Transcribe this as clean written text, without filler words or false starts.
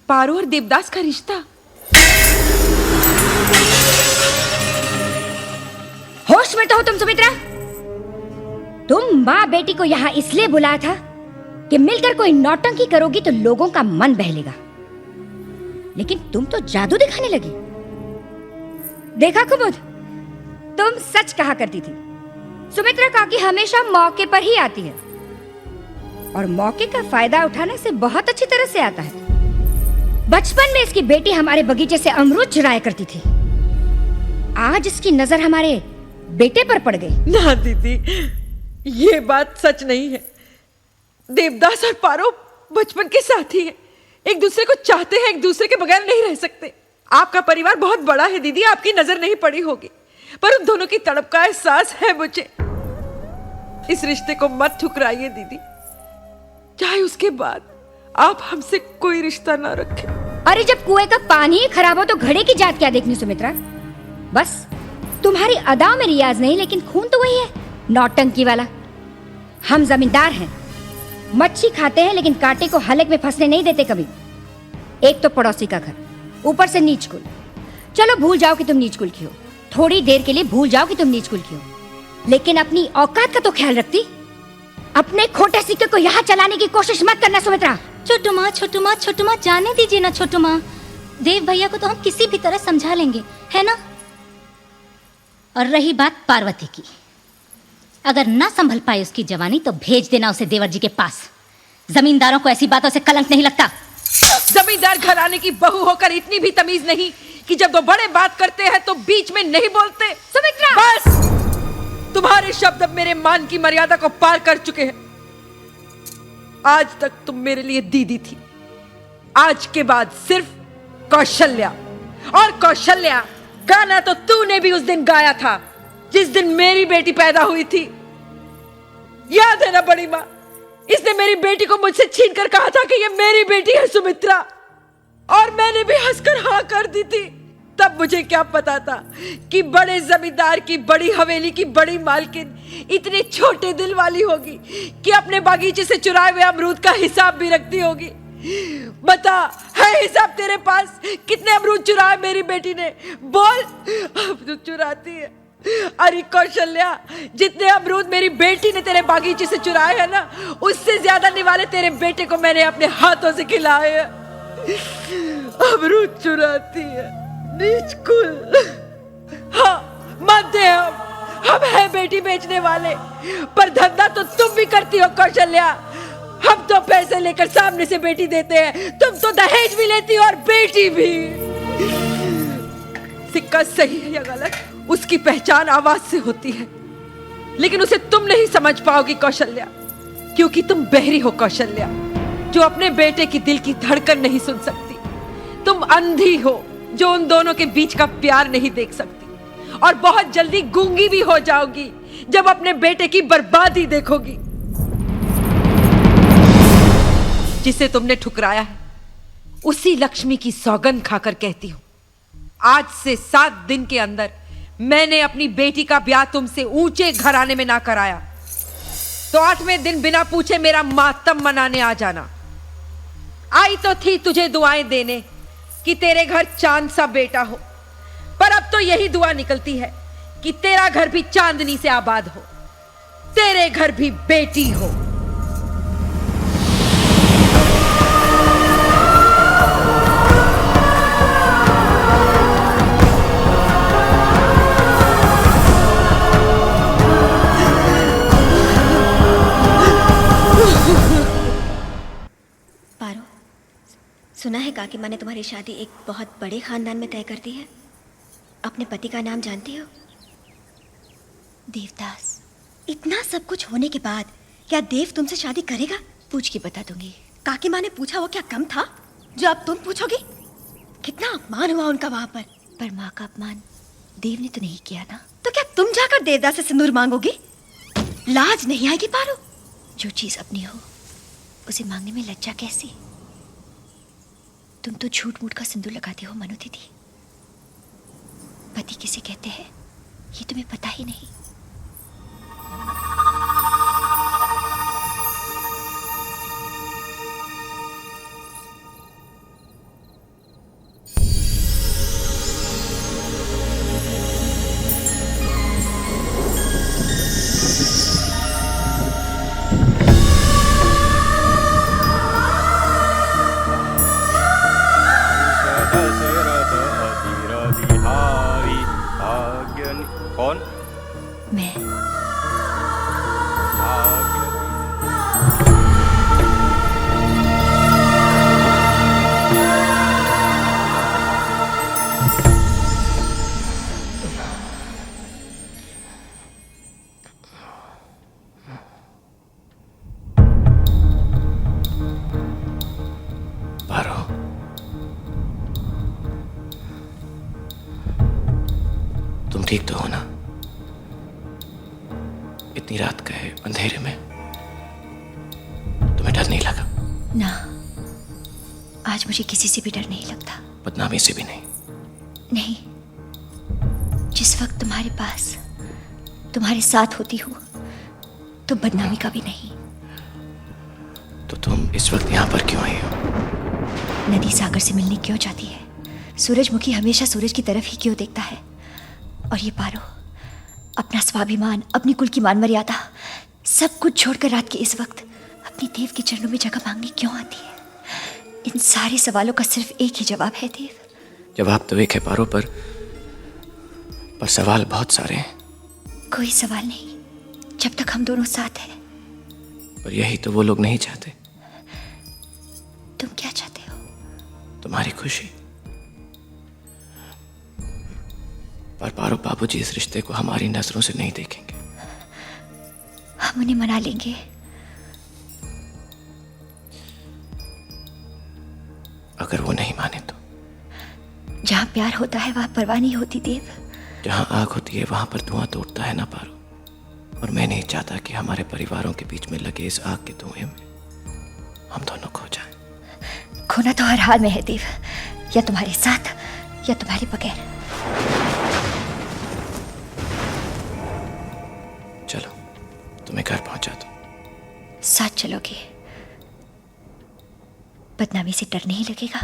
पारो और देवदास का रिश्ता। होश में तो हो तुम सुमित्रा? तुम माँ बेटी को यहाँ इसलिए बुलाया था कि मिलकर कोई नौटंकी करोगी तो लोगों का मन बहलेगा, लेकिन तुम तो जादू दिखाने लगी। देखा कुमुद, तुम सच कहा करती थी। सुमित्रा काकी हमेशा मौके पर ही आती है और मौके का फायदा उठाने से बहुत अच्छी तरह से आता है। बचपन में इसकी बेटी हमारे बगीचे से अमरूद चुराया करती थी, आज इसकी नजर हमारे बेटे पर पड़ गई। ना दीदी, ये बात सच नहीं है। देवदास और पारो बचपन के साथी हैं, एक दूसरे को चाहते हैं, एक दूसरे के बगैर नहीं रह सकते। आपका परिवार बहुत बड़ा है दीदी, आपकी नजर नहीं पड़ी होगी, पर उन दोनों की तड़प का एहसास है मुझे। इस रिश्ते को मत ठुकराइए दीदी, चाहे उसके बाद आप हमसे कोई रिश्ता ना रखें। अरे जब कुएं का पानी ही खराब हो तो घड़े की जात क्या देखनी सुमित्रा? बस तुम्हारी अदाओं में रियाज नहीं, लेकिन खून तो वही है, नौटंकी वाला। हम जमींदार हैं, मच्छी खाते हैं लेकिन कांटे को हलक में फंसने नहीं देते कभी। एक तो पड़ोसी का घर, ऊपर से नीच कुल। चलो भूल जाओ कि तुम नीच कुल की हो, थोड़ी देर के लिए भूल जाओ कि तुम नीच कुल की हो, लेकिन अपनी औकात का तो ख्याल रखती। अपने खोटे सिक्के को यहाँ चलाने की कोशिश मत करना सुमित्रा। छोटू माँ, छोटू माँ, छोटू माँ, जाने दीजिए ना छोटू माँ। देव भैया को तो हम किसी भी तरह समझा लेंगे, है ना? और रही बात पार्वती की, अगर ना संभल पाए उसकी जवानी तो भेज देना उसे देवर जी के पास। जमींदारों को ऐसी बातों से कलंक नहीं लगता। जमींदार घराने की बहू होकर इतनी भी तमीज नहीं कि जब वो बड़े बात करते हैं तो बीच में नहीं बोलते। सुमित्रा, बस तुम्हारे शब्द अब मेरे मान की मर्यादा को पार कर चुके हैं। आज तक तुम मेरे लिए दीदी थी, आज के बाद सिर्फ कौशल्या। और कौशल्या गाना तो तूने भी उस दिन गाया था जिस दिन मेरी बेटी पैदा हुई थी। याद है ना बड़ी माँ, इसने मेरी बेटी को मुझसे छीन कर कहा था कि ये मेरी बेटी है सुमित्रा, और मैंने भी हंसकर हाँ कर दी थी। तब मुझे क्या पता था कि बड़े जमींदार की बड़ी हवेली की बड़ी मालकिन इतनी छोटे दिल वाली होगी कि अपने बागीचे से चुराए हुए अमरूद का हिसाब भी रखती होगी। बता, है हिसाब तेरे पास? कितने अमरूद चुराए मेरी बेटी ने? बोल। अमरूद चुराती है? अरे कौशल्या, जितने अमरूद मेरी बेटी ने तेरे बागीचे से चुराए हैं ना, उससे ज्यादा निवाले तेरे बेटे को मैंने अपने हाथों से खिलाए हैं। अमरूद चुराती है, नीच कुल। हाँ मानते हैं हम हैं बेटी बेचने वाले, पर धंधा तो तुम भी करती हो कौशल्या। हम तो पैसे लेकर सामने से बेटी देते हैं, तुम तो दहेज भी लेती हो और बेटी भी। सिक्का सही है या गलत, उसकी पहचान आवाज से होती है, लेकिन उसे तुम नहीं समझ पाओगी कौशल्या, क्योंकि तुम बहरी हो कौशल्या, जो अपने बेटे की दिल की धड़कन नहीं सुन सकती। तुम अंधी हो जो उन दोनों के बीच का प्यार नहीं देख सकती, और बहुत जल्दी गूंगी भी हो जाओगी जब अपने बेटे की बर्बादी देखोगी। जिसे तुमने ठुकराया है, उसी लक्ष्मी की सौगंध खाकर कहती हूं, आज से 7 दिन के अंदर मैंने अपनी बेटी का ब्याह तुमसे ऊंचे घराने में ना कराया तो 8वें दिन बिना पूछे मेरा मातम मनाने आ जाना। आई तो थी तुझे दुआएं देने कि तेरे घर चांद सा बेटा हो, पर अब तो यही दुआ निकलती है कि तेरा घर भी चांदनी से आबाद हो, तेरे घर भी बेटी हो। पारो, सुना है काकी माँ ने तुम्हारी शादी एक बहुत बड़े खानदान में तय कर दी है। अपने पति का नाम जानती हो? देवदास। इतना सब कुछ होने के बाद क्या देव तुमसे शादी करेगा? पूछ के बता दूंगी। काकी माँ ने पूछा, वो क्या कम था जो अब तुम पूछोगी? कितना अपमान हुआ उनका वहां पर माँ का अपमान देव ने तो नहीं किया ना, तो क्या तुम जाकर देवदास से सिंदूर मांगोगी? लाज नहीं आएगी पारो? जो चीज अपनी हो उसे मांगने में लज्जा कैसी? तुम तो झूठ मूठ का सिंदूर लगाती हो मनु दीदी। पति किसे कहते हैं ये तुम्हें पता ही नहीं। दशरथ अधीर बिहारी भाग्य कौन मैं भाग्य पारो, तुम ठीक तो हो ना? इतनी रात का है, अंधेरे में तुम्हें डर नहीं लगा? ना, आज मुझे किसी से भी डर नहीं लगता। बदनामी से भी नहीं? नहीं, जिस वक्त तुम्हारे पास तुम्हारे साथ होती हूँ तो बदनामी का भी नहीं। तो तुम इस वक्त यहाँ पर क्यों आई हो? नदी सागर से मिलने क्यों जाती है? सूरजमुखी हमेशा सूरज की तरफ ही क्यों देखता है? और ये पारो अपना स्वाभिमान, अपनी कुल की मान मर्यादा सब कुछ छोड़कर रात के इस वक्त अपनी देव के चरणों में जगह मांगने क्यों आती है? इन सारे सवालों का सिर्फ एक ही जवाब है देव। जवाब तो एक है पारो, पर सवाल बहुत सारे हैं। कोई सवाल नहीं जब तक हम दोनों साथ हैं। पर यही तो वो लोग नहीं चाहते। तुम क्या चाहते हो? तुम्हारी खुशी। पर पारो, बाबूजी इस रिश्ते को हमारी नजरों से नहीं देखेंगे। हम उन्हें मना लेंगे। अगर वो नहीं माने तो? जहाँ प्यार होता है वहाँ परवाह नहीं होती देव। जहाँ आग होती है वहां पर धुआं तो उठता है ना पारो। और मैं नहीं चाहता कि हमारे परिवारों के बीच में लगे इस आग के धुएं में हम दोनों खो जाएं। खोना तो हर हाल में है देव, या तुम्हारे साथ या तुम्हारे बगैर। चलो, तुम्हें घर पहुंचा दो। साथ चलोगे? बदनामी से डर नहीं लगेगा?